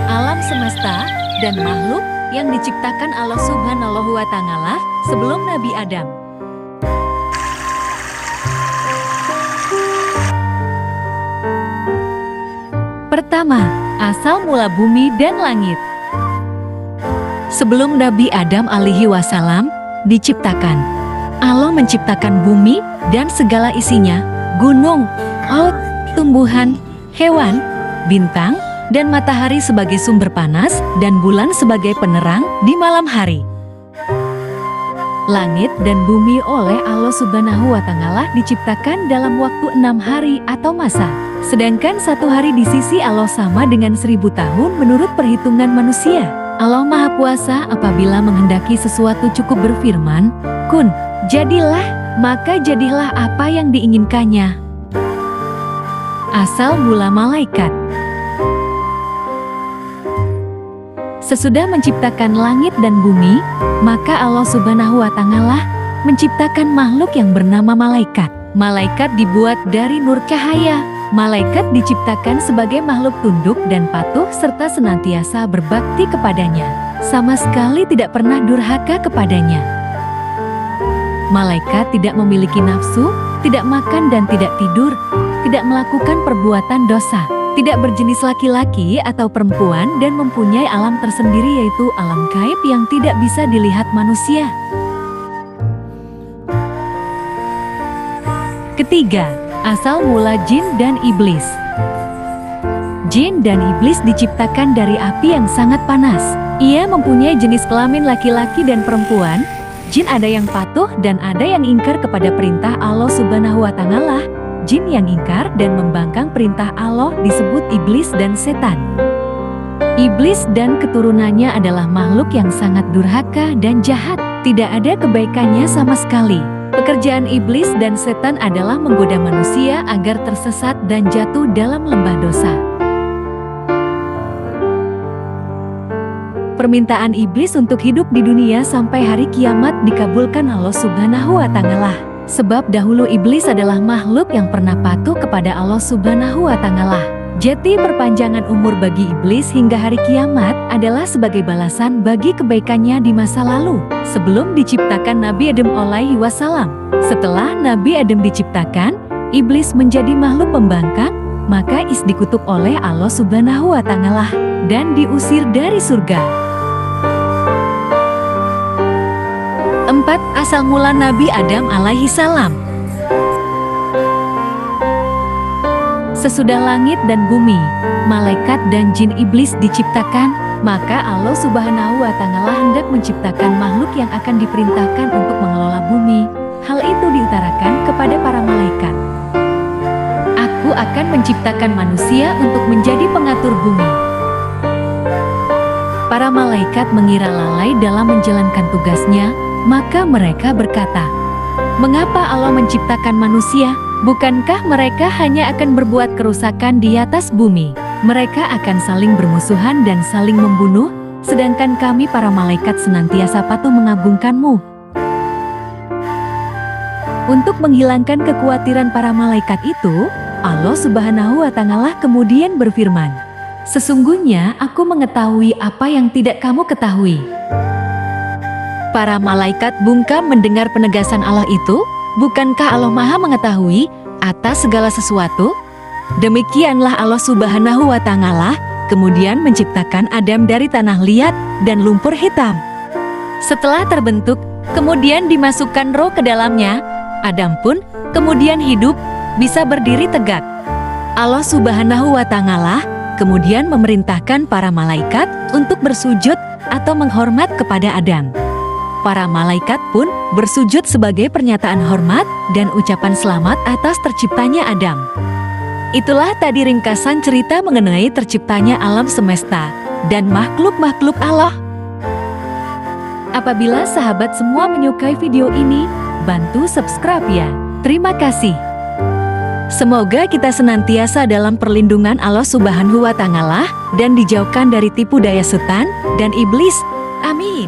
Alam semesta dan makhluk yang diciptakan Allah Subhanahu wa Ta'ala sebelum Nabi Adam. Pertama, asal mula bumi dan langit. Sebelum Nabi Adam alaihi wasallam diciptakan, Allah menciptakan bumi dan segala isinya, gunung, laut, tumbuhan, hewan, bintang, dan matahari sebagai sumber panas dan bulan sebagai penerang di malam hari. Langit dan bumi oleh Allah Subhanahu wa Ta'ala diciptakan dalam waktu 6 hari atau masa. Sedangkan 1 hari di sisi Allah sama dengan 1000 tahun menurut perhitungan manusia. Allah Maha Kuasa apabila menghendaki sesuatu cukup berfirman, kun, jadilah, maka jadilah apa yang diinginkannya. Asal mula malaikat. Sesudah menciptakan langit dan bumi, maka Allah Subhanahu wa Ta'ala menciptakan makhluk yang bernama malaikat. Malaikat dibuat dari nur cahaya. Malaikat diciptakan sebagai makhluk tunduk dan patuh serta senantiasa berbakti kepadanya. Sama sekali tidak pernah durhaka kepadanya. Malaikat tidak memiliki nafsu, tidak makan dan tidak tidur, tidak melakukan perbuatan dosa, tidak berjenis laki-laki atau perempuan dan mempunyai alam tersendiri yaitu alam gaib yang tidak bisa dilihat manusia. Ketiga, asal mula jin dan iblis. Jin dan iblis diciptakan dari api yang sangat panas. Ia mempunyai jenis kelamin laki-laki dan perempuan. Jin ada yang patuh dan ada yang ingkar kepada perintah Allah Subhanahu wa Ta'ala. Jin yang ingkar dan membangkang perintah Allah disebut iblis dan setan. Iblis dan keturunannya adalah makhluk yang sangat durhaka dan jahat. Tidak ada kebaikannya sama sekali. Pekerjaan iblis dan setan adalah menggoda manusia agar tersesat dan jatuh dalam lembah dosa. Permintaan iblis untuk hidup di dunia sampai hari kiamat dikabulkan Allah Subhanahu wa Ta'ala. Sebab dahulu iblis adalah makhluk yang pernah patuh kepada Allah Subhanahu wa Ta'ala. Jadi perpanjangan umur bagi iblis hingga hari kiamat adalah sebagai balasan bagi kebaikannya di masa lalu, sebelum diciptakan Nabi Adam alaihi wasallam. Setelah Nabi Adam diciptakan, iblis menjadi makhluk pembangkang, maka dikutuk oleh Allah Subhanahu wa Ta'ala dan diusir dari surga. 4. Asal mula Nabi Adam alaihi salam. Sesudah langit dan bumi, malaikat dan jin iblis diciptakan, maka Allah Subhanahu wa Ta'ala hendak menciptakan makhluk yang akan diperintahkan untuk mengelola bumi. Hal itu diutarakan kepada para malaikat. Aku akan menciptakan manusia untuk menjadi pengatur bumi. Para malaikat mengira lalai dalam menjalankan tugasnya, maka mereka berkata, "Mengapa Allah menciptakan manusia? Bukankah mereka hanya akan berbuat kerusakan di atas bumi? Mereka akan saling bermusuhan dan saling membunuh, sedangkan kami para malaikat senantiasa patuh mengagungkanmu." Untuk menghilangkan kekhawatiran para malaikat itu, Allah Subhanahu wa Ta'ala kemudian berfirman, "Sesungguhnya aku mengetahui apa yang tidak kamu ketahui." Para malaikat bungkam mendengar penegasan Allah itu. Bukankah Allah Maha mengetahui atas segala sesuatu? Demikianlah Allah Subhanahu wa Ta'ala kemudian menciptakan Adam dari tanah liat dan lumpur hitam. Setelah terbentuk, kemudian dimasukkan roh ke dalamnya. Adam pun kemudian hidup, bisa berdiri tegak. Allah Subhanahu wa Ta'ala kemudian memerintahkan para malaikat untuk bersujud atau menghormat kepada Adam. Para malaikat pun bersujud sebagai pernyataan hormat dan ucapan selamat atas terciptanya Adam. Itulah tadi ringkasan cerita mengenai terciptanya alam semesta dan makhluk-makhluk Allah. Apabila sahabat semua menyukai video ini, bantu subscribe ya. Terima kasih. Semoga kita senantiasa dalam perlindungan Allah Subhanahu wa Ta'ala dan dijauhkan dari tipu daya setan dan iblis. Amin.